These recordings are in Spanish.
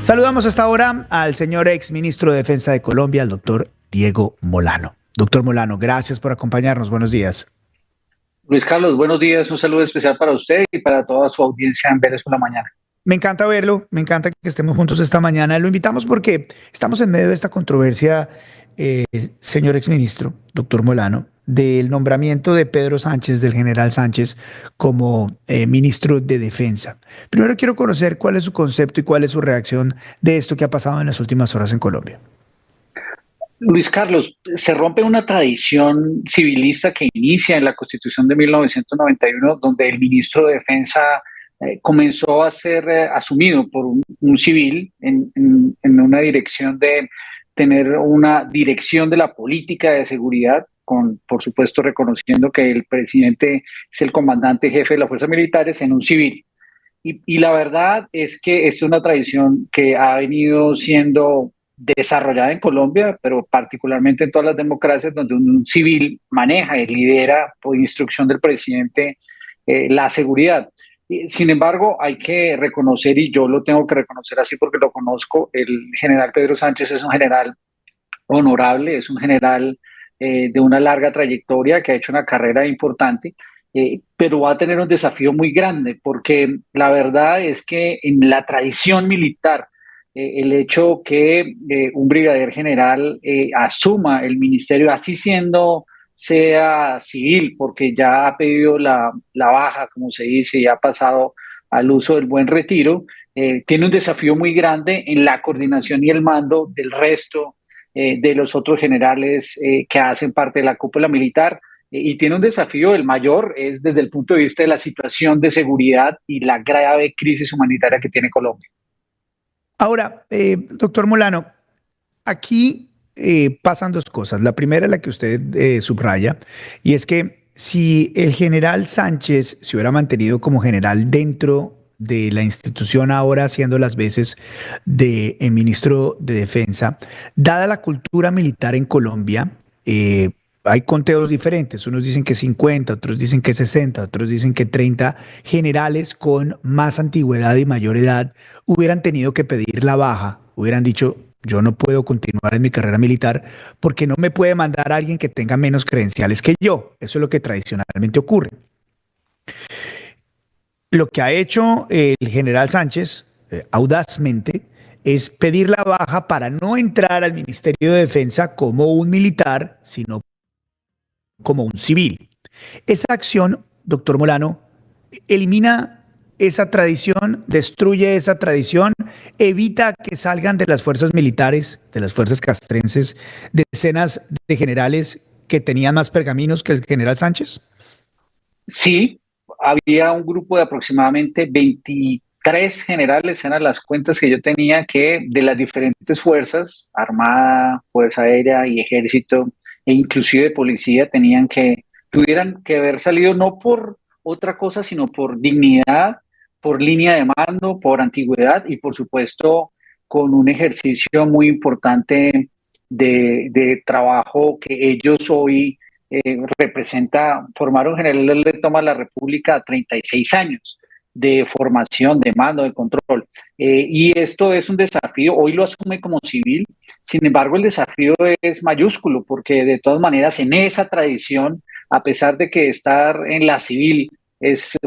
Saludamos hasta ahora al señor ex ministro de Defensa de Colombia, el doctor Diego Molano. Doctor Molano, gracias por acompañarnos. Buenos días. Luis Carlos, buenos días. Un saludo especial para usted y para toda su audiencia en Venezuela Mañana. Me encanta verlo, me encanta que estemos juntos esta mañana. Lo invitamos porque estamos en medio de esta controversia, señor exministro, doctor Molano, del nombramiento de Pedro Sánchez, del general Sánchez, como ministro de Defensa. Primero quiero conocer cuál es su concepto y cuál es su reacción de esto que ha pasado en las últimas horas en Colombia. Luis Carlos, se rompe una tradición civilista que inicia en la Constitución de 1991, donde el ministro de Defensa comenzó a ser asumido por un civil en una dirección de tener una dirección de la política de seguridad, con, por supuesto, reconociendo que el presidente es el comandante jefe de las fuerzas militares en un civil. Y la verdad es que es una tradición que ha venido siendo desarrollada en Colombia, pero particularmente en todas las democracias donde un civil maneja y lidera por instrucción del presidente la seguridad. Sin embargo, hay que reconocer, y yo lo tengo que reconocer así porque lo conozco, el general Pedro Sánchez es un general honorable, es un general de una larga trayectoria que ha hecho una carrera importante, pero va a tener un desafío muy grande porque la verdad es que en la tradición militar, el hecho que un brigadier general asuma el ministerio, así siendo sea civil, porque ya ha pedido la baja, como se dice, y ha pasado al uso del buen retiro, tiene un desafío muy grande en la coordinación y el mando del resto de los otros generales que hacen parte de la cúpula militar. Y tiene un desafío, el mayor es desde el punto de vista de la situación de seguridad y la grave crisis humanitaria que tiene Colombia. Ahora, doctor Molano, aquí pasan dos cosas. La primera es la que usted subraya, y es que si el general Sánchez se hubiera mantenido como general dentro de la institución, ahora haciendo las veces de ministro de Defensa, dada la cultura militar en Colombia, hay conteos diferentes. Unos dicen que 50, otros dicen que 60, otros dicen que 30 generales con más antigüedad y mayor edad hubieran tenido que pedir la baja, hubieran dicho: yo no puedo continuar en mi carrera militar porque no me puede mandar a alguien que tenga menos credenciales que yo. Eso es lo que tradicionalmente ocurre. Lo que ha hecho el general Sánchez, audazmente, es pedir la baja para no entrar al Ministerio de Defensa como un militar, sino como un civil. Esa acción, doctor Molano, elimina esa tradición, destruye esa tradición, evita que salgan de las fuerzas militares, de las fuerzas castrenses, decenas de generales que tenían más pergaminos que el general Sánchez. Sí, había un grupo de aproximadamente 23 generales, eran las cuentas que yo tenía, que de las diferentes fuerzas, Armada, Fuerza Aérea y Ejército, e inclusive de policía, tuvieran que haber salido no por otra cosa, sino por dignidad, por línea de mando, por antigüedad y por supuesto con un ejercicio muy importante de trabajo que ellos hoy formaron generales de toma de la República a 36 años de formación, de mando, de control. Y esto es un desafío, hoy lo asume como civil, sin embargo el desafío es mayúsculo, porque de todas maneras en esa tradición, a pesar de que estar en la civil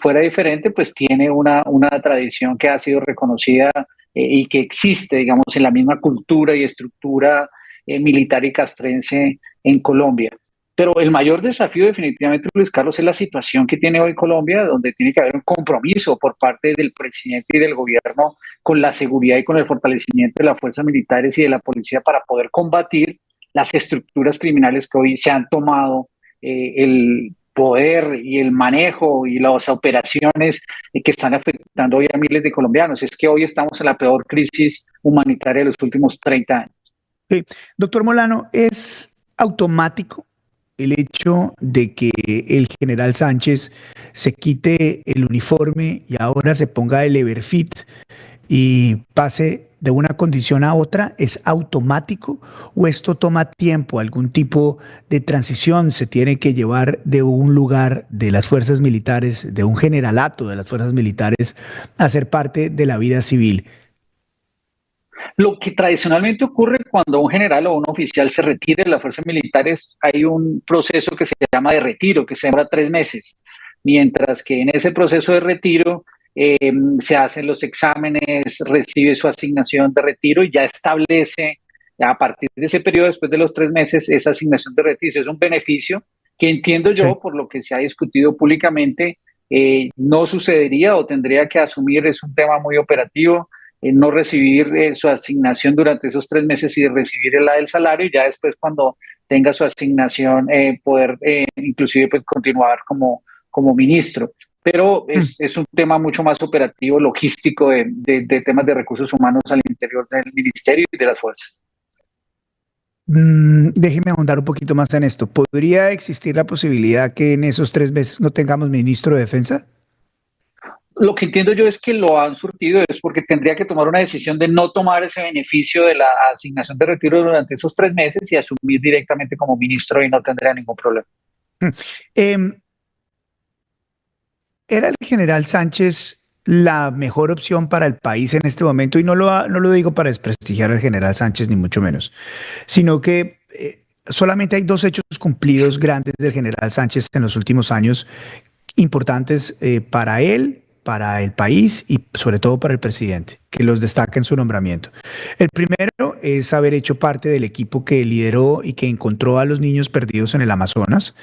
fuera diferente, pues tiene una tradición que ha sido reconocida y que existe, digamos, en la misma cultura y estructura militar y castrense en Colombia. Pero el mayor desafío definitivamente, Luis Carlos, es la situación que tiene hoy Colombia, donde tiene que haber un compromiso por parte del presidente y del gobierno con la seguridad y con el fortalecimiento de las fuerzas militares y de la policía para poder combatir las estructuras criminales que hoy se han tomado el poder y el manejo y las operaciones que están afectando hoy a miles de colombianos. Es que hoy estamos en la peor crisis humanitaria de los últimos 30 años. Sí. Doctor Molano, ¿es automático el hecho de que el general Sánchez se quite el uniforme y ahora se ponga el Everfit y pase de una condición a otra? ¿Es automático o esto toma tiempo? ¿Algún tipo de transición se tiene que llevar de un lugar de las fuerzas militares, de un generalato de las fuerzas militares, a ser parte de la vida civil? Lo que tradicionalmente ocurre cuando un general o un oficial se retira de las fuerzas militares, hay un proceso que se llama de retiro, que se demora 3 meses, mientras que en ese proceso de retiro eh, se hacen los exámenes, recibe su asignación de retiro y ya establece a partir de ese periodo, después de los 3 meses, esa asignación de retiro. Es un beneficio que entiendo Sí. yo, por lo que se ha discutido públicamente, no sucedería o tendría que asumir, es un tema muy operativo, no recibir su asignación durante esos 3 meses y recibir la del salario, y ya después cuando tenga su asignación poder inclusive pues, continuar como ministro. Pero Mm. es un tema mucho más operativo, logístico, de temas de recursos humanos al interior del ministerio y de las fuerzas. Déjeme ahondar un poquito más en esto. ¿Podría existir la posibilidad que en esos 3 meses no tengamos ministro de Defensa? Lo que entiendo yo es que lo han surtido es porque tendría que tomar una decisión de no tomar ese beneficio de la asignación de retiro durante esos 3 meses y asumir directamente como ministro y no tendría ningún problema. Mm. Em, ¿Era el general Sánchez la mejor opción para el país en este momento? Y no lo digo para desprestigiar al general Sánchez, ni mucho menos, sino que solamente hay dos hechos cumplidos grandes del general Sánchez en los últimos años importantes para él, para el país y sobre todo para el presidente, que los destaca en su nombramiento. El primero es haber hecho parte del equipo que lideró y que encontró a los niños perdidos en el Amazonas,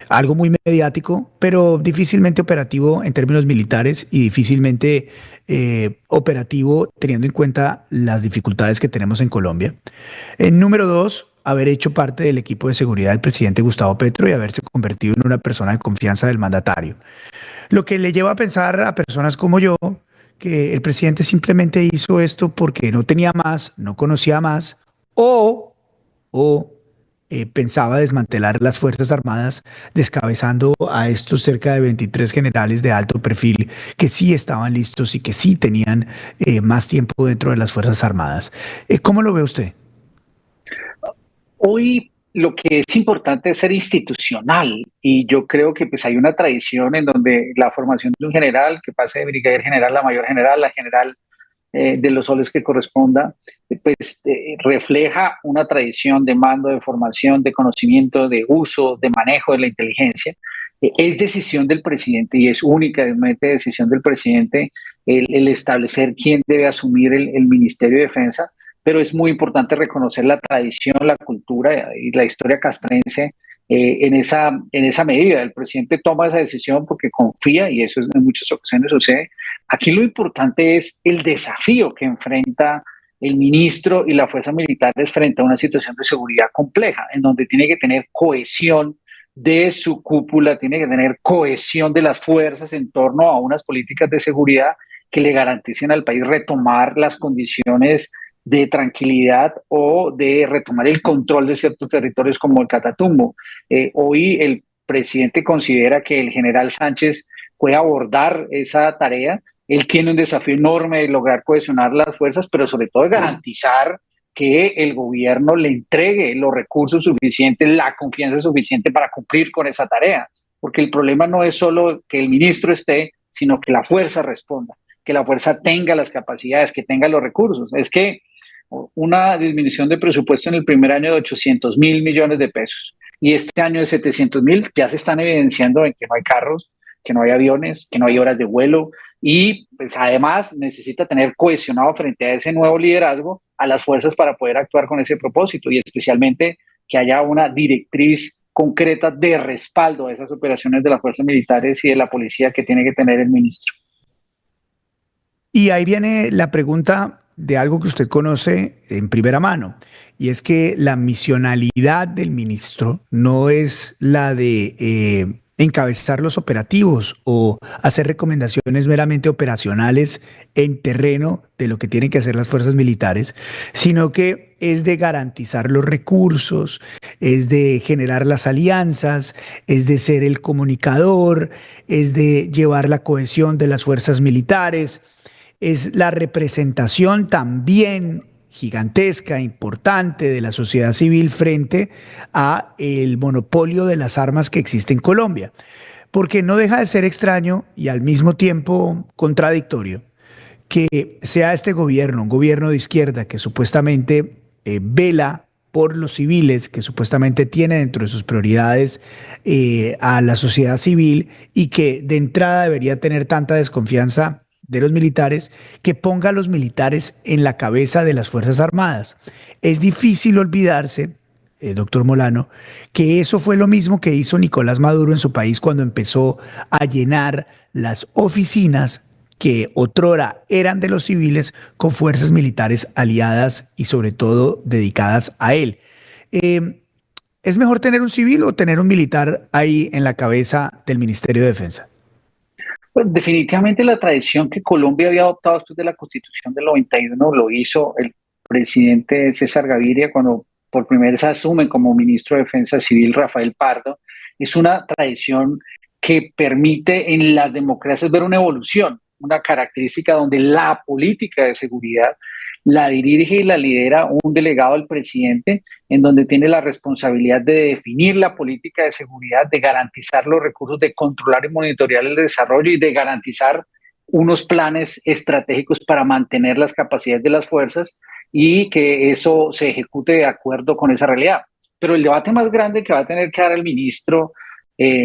algo muy mediático, pero difícilmente operativo en términos militares y difícilmente operativo teniendo en cuenta las dificultades que tenemos en Colombia. Número dos, haber hecho parte del equipo de seguridad del presidente Gustavo Petro y haberse convertido en una persona de confianza del mandatario. Lo que le lleva a pensar a personas como yo que el presidente simplemente hizo esto porque no tenía más, no conocía más o pensaba desmantelar las Fuerzas Armadas descabezando a estos cerca de 23 generales de alto perfil que sí estaban listos y que sí tenían más tiempo dentro de las Fuerzas Armadas. ¿Cómo lo ve usted? Hoy lo que es importante es ser institucional y yo creo que pues hay una tradición en donde la formación de un general que pase de brigadier general a mayor general, a general de los soles que corresponda, pues refleja una tradición de mando, de formación, de conocimiento, de uso, de manejo de la inteligencia. Es decisión del presidente y es únicamente decisión del presidente el establecer quién debe asumir el Ministerio de Defensa, pero es muy importante reconocer la tradición, la cultura y la historia castrense en esa medida. El presidente toma esa decisión porque confía y eso en muchas ocasiones sucede. Aquí lo importante es el desafío que enfrenta el ministro y la fuerza militares frente a una situación de seguridad compleja, en donde tiene que tener cohesión de su cúpula, tiene que tener cohesión de las fuerzas en torno a unas políticas de seguridad que le garanticen al país retomar las condiciones de tranquilidad o de retomar el control de ciertos territorios como el Catatumbo. Hoy el presidente considera que el general Sánchez puede abordar esa tarea. Él tiene un desafío enorme de lograr cohesionar las fuerzas, pero sobre todo de garantizar que el gobierno le entregue los recursos suficientes, la confianza suficiente para cumplir con esa tarea. Porque el problema no es solo que el ministro esté, sino que la fuerza responda, que la fuerza tenga las capacidades, que tenga los recursos. Es que una disminución de presupuesto en el primer año de 800.000 millones de pesos y este año de 700.000 ya se están evidenciando en que no hay carros, que no hay aviones, que no hay horas de vuelo y pues además necesita tener cohesionado frente a ese nuevo liderazgo a las fuerzas para poder actuar con ese propósito y especialmente que haya una directriz concreta de respaldo a esas operaciones de las fuerzas militares y de la policía que tiene que tener el ministro. Y ahí viene la pregunta de algo que usted conoce en primera mano, y es que la misionalidad del ministro no es la de encabezar los operativos o hacer recomendaciones meramente operacionales en terreno de lo que tienen que hacer las fuerzas militares, sino que es de garantizar los recursos, es de generar las alianzas, es de ser el comunicador, es de llevar la cohesión de las fuerzas militares, es la representación también gigantesca, importante de la sociedad civil frente a el monopolio de las armas que existe en Colombia. Porque no deja de ser extraño y al mismo tiempo contradictorio que sea este gobierno, un gobierno de izquierda que supuestamente vela por los civiles, que supuestamente tiene dentro de sus prioridades a la sociedad civil y que de entrada debería tener tanta desconfianza de los militares, que ponga a los militares en la cabeza de las Fuerzas Armadas. Es difícil olvidarse, doctor Molano, que eso fue lo mismo que hizo Nicolás Maduro en su país cuando empezó a llenar las oficinas que otrora eran de los civiles con fuerzas militares aliadas y sobre todo dedicadas a él. Eh, ¿Es mejor tener un civil o tener un militar ahí en la cabeza del Ministerio de Defensa? Pues definitivamente la tradición que Colombia había adoptado después de la Constitución del 91 lo hizo el presidente César Gaviria cuando por primera vez asume como ministro de Defensa Civil Rafael Pardo. Es una tradición que permite en las democracias ver una evolución, una característica donde la política de seguridad la dirige y la lidera un delegado del presidente, en donde tiene la responsabilidad de definir la política de seguridad, de garantizar los recursos, de controlar y monitorear el desarrollo y de garantizar unos planes estratégicos para mantener las capacidades de las fuerzas y que eso se ejecute de acuerdo con esa realidad. Pero el debate más grande que va a tener que dar el ministro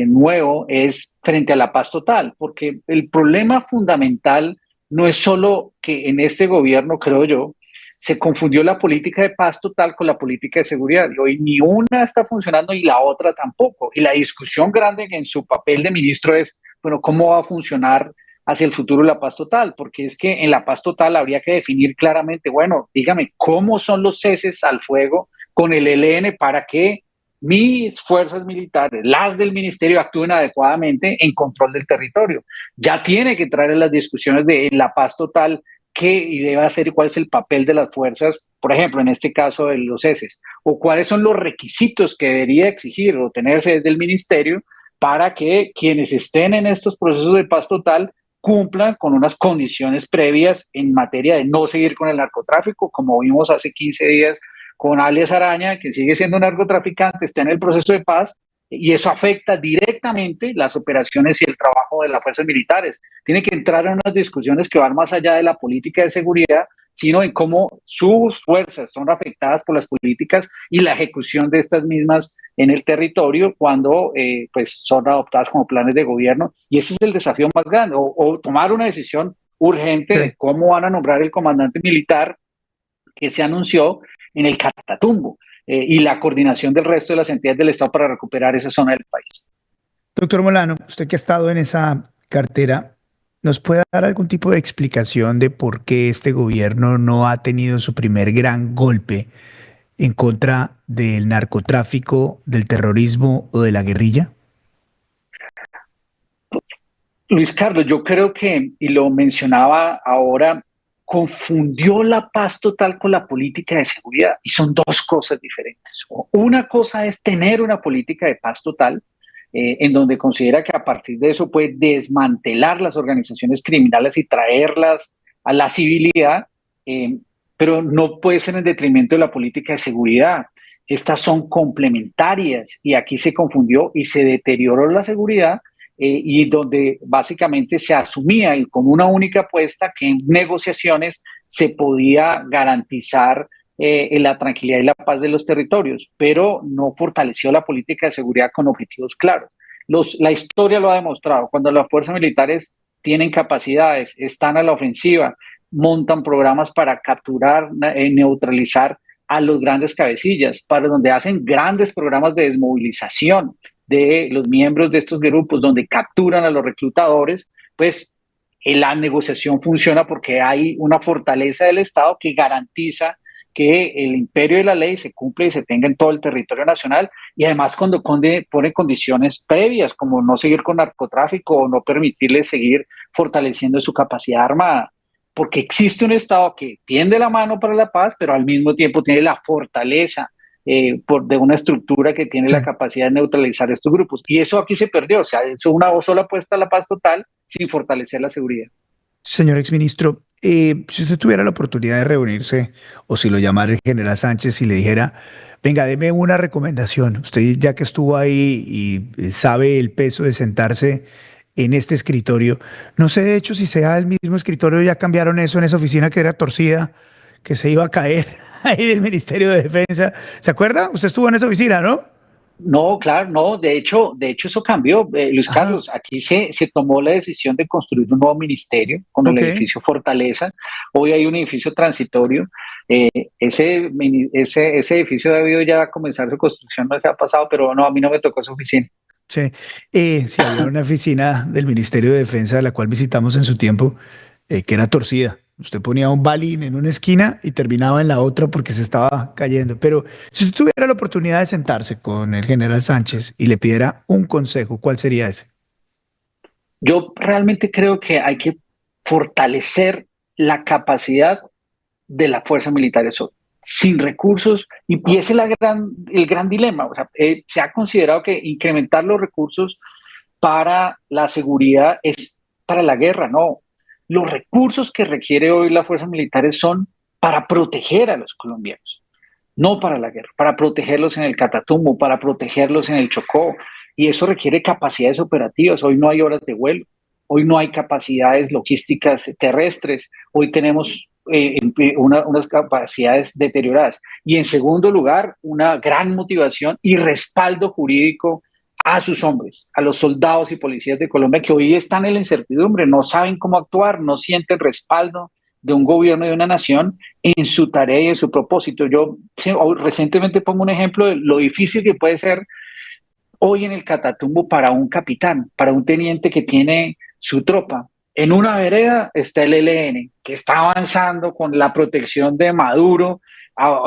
nuevo es frente a la paz total, porque el problema fundamental no es solo que en este gobierno, creo yo, se confundió la política de paz total con la política de seguridad. Y hoy ni una está funcionando y la otra tampoco. Y la discusión grande en su papel de ministro es, bueno, ¿cómo va a funcionar hacia el futuro la paz total? Porque es que en la paz total habría que definir claramente, bueno, dígame, ¿cómo son los ceses al fuego con el ELN para que mis fuerzas militares, las del ministerio, actúen adecuadamente en control del territorio? Ya tiene que traer las discusiones de la paz total qué debe hacer y cuál es el papel de las fuerzas, por ejemplo, en este caso de los ceses, o cuáles son los requisitos que debería exigir o tenerse desde el ministerio para que quienes estén en estos procesos de paz total cumplan con unas condiciones previas en materia de no seguir con el narcotráfico, como vimos hace 15 días con alias Araña, que sigue siendo un narcotraficante, está en el proceso de paz, y eso afecta directamente las operaciones y el trabajo de las fuerzas militares. Tiene que entrar en unas discusiones que van más allá de la política de seguridad, sino en cómo sus fuerzas son afectadas por las políticas y la ejecución de estas mismas en el territorio cuando pues son adoptadas como planes de gobierno. Y ese es el desafío más grande, o tomar una decisión urgente de cómo van a nombrar el comandante militar que se anunció en el Catatumbo y la coordinación del resto de las entidades del Estado para recuperar esa zona del país. Doctor Molano, usted que ha estado en esa cartera, ¿nos puede dar algún tipo de explicación de por qué este gobierno no ha tenido su primer gran golpe en contra del narcotráfico, del terrorismo o de la guerrilla? Luis Carlos, yo creo que, y lo mencionaba ahora, confundió la paz total con la política de seguridad y son dos cosas diferentes. Una cosa es tener una política de paz total en donde considera que a partir de eso puede desmantelar las organizaciones criminales y traerlas a la civilidad, eh, pero no puede ser en detrimento de la política de seguridad. Estas son complementarias y aquí se confundió y se deterioró la seguridad y donde básicamente se asumía como una única apuesta que en negociaciones se podía garantizar la tranquilidad y la paz de los territorios, pero no fortaleció la política de seguridad con objetivos claros. La historia lo ha demostrado, cuando las fuerzas militares tienen capacidades, están a la ofensiva, montan programas para capturar, neutralizar a los grandes cabecillas, para donde hacen grandes programas de desmovilización de los miembros de estos grupos, donde capturan a los reclutadores, pues la negociación funciona porque hay una fortaleza del Estado que garantiza que el imperio de la ley se cumple y se tenga en todo el territorio nacional y además cuando pone condiciones previas como no seguir con narcotráfico o no permitirles seguir fortaleciendo su capacidad armada, porque existe un Estado que tiende la mano para la paz, pero al mismo tiempo tiene la fortaleza de una estructura que tiene Sí. la capacidad de neutralizar estos grupos. Y eso aquí se perdió, o sea, es una sola apuesta a la paz total sin fortalecer la seguridad. Señor exministro, si usted tuviera la oportunidad de reunirse o si lo llamara el general Sánchez y le dijera, venga, deme una recomendación, usted ya que estuvo ahí y sabe el peso de sentarse en este escritorio. No sé de hecho si sea el mismo escritorio, ya cambiaron eso en esa oficina que era torcida, que se iba a caer ahí del Ministerio de Defensa. ¿Se acuerda? Usted estuvo en esa oficina, ¿no? No, claro, no, de hecho eso cambió, Luis Ajá, Carlos. Aquí se tomó la decisión de construir un nuevo ministerio con el ok. edificio Fortaleza. Hoy hay un edificio transitorio. Ese edificio ha debido ya comenzar su construcción, no se ha pasado, pero no, a mí no me tocó esa oficina. Sí, sí, había una oficina del Ministerio de Defensa, la cual visitamos en su tiempo, que era torcida. Usted ponía un balín en una esquina y terminaba en la otra porque se estaba cayendo. Pero si usted tuviera la oportunidad de sentarse con el general Sánchez y le pidiera un consejo, ¿cuál sería ese? Yo realmente creo que hay que fortalecer la capacidad de la fuerza militar eso, sin recursos, y ese es el gran dilema. O sea, se ha considerado que incrementar los recursos para la seguridad es para la guerra, no. Los recursos que requiere hoy las fuerzas militares son para proteger a los colombianos, no para la guerra, para protegerlos en el Catatumbo, para protegerlos en el Chocó, y eso requiere capacidades operativas. Hoy no hay horas de vuelo, hoy no hay capacidades logísticas terrestres, hoy tenemos unas capacidades deterioradas. Y en segundo lugar, una gran motivación y respaldo jurídico a sus hombres, a los soldados y policías de Colombia que hoy están en la incertidumbre, no saben cómo actuar, no sienten respaldo de un gobierno y de una nación en su tarea y en su propósito. Yo recientemente pongo un ejemplo de lo difícil que puede ser hoy en el Catatumbo para un capitán, para un teniente que tiene su tropa. En una vereda está el ELN, que está avanzando con la protección de Maduro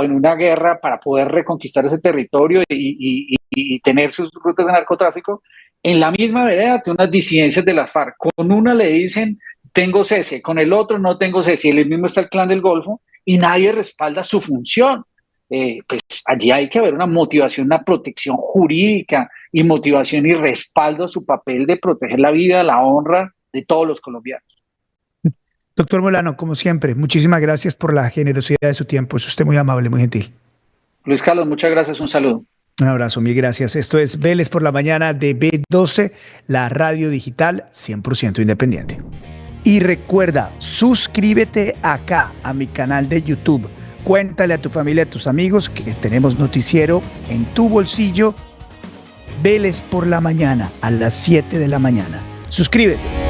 en una guerra para poder reconquistar ese territorio y tener sus rutas de narcotráfico. En la misma vereda tiene unas disidencias de las FARC. Con una le dicen tengo cese, con el otro no tengo cese, y el mismo está el Clan del Golfo, y nadie respalda su función. Pues allí hay que haber una motivación, una protección jurídica y motivación y respaldo a su papel de proteger la vida, la honra de todos los colombianos. Doctor Molano, como siempre, muchísimas gracias por la generosidad de su tiempo. Es usted muy amable, muy gentil. Luis Carlos, muchas gracias, un saludo. Un abrazo, mil gracias. Esto es Vélez por la mañana de B12, la radio digital 100% independiente. Y recuerda, suscríbete acá a mi canal de YouTube. Cuéntale a tu familia, a tus amigos que tenemos noticiero en tu bolsillo. Vélez por la mañana a las 7 de la mañana. Suscríbete.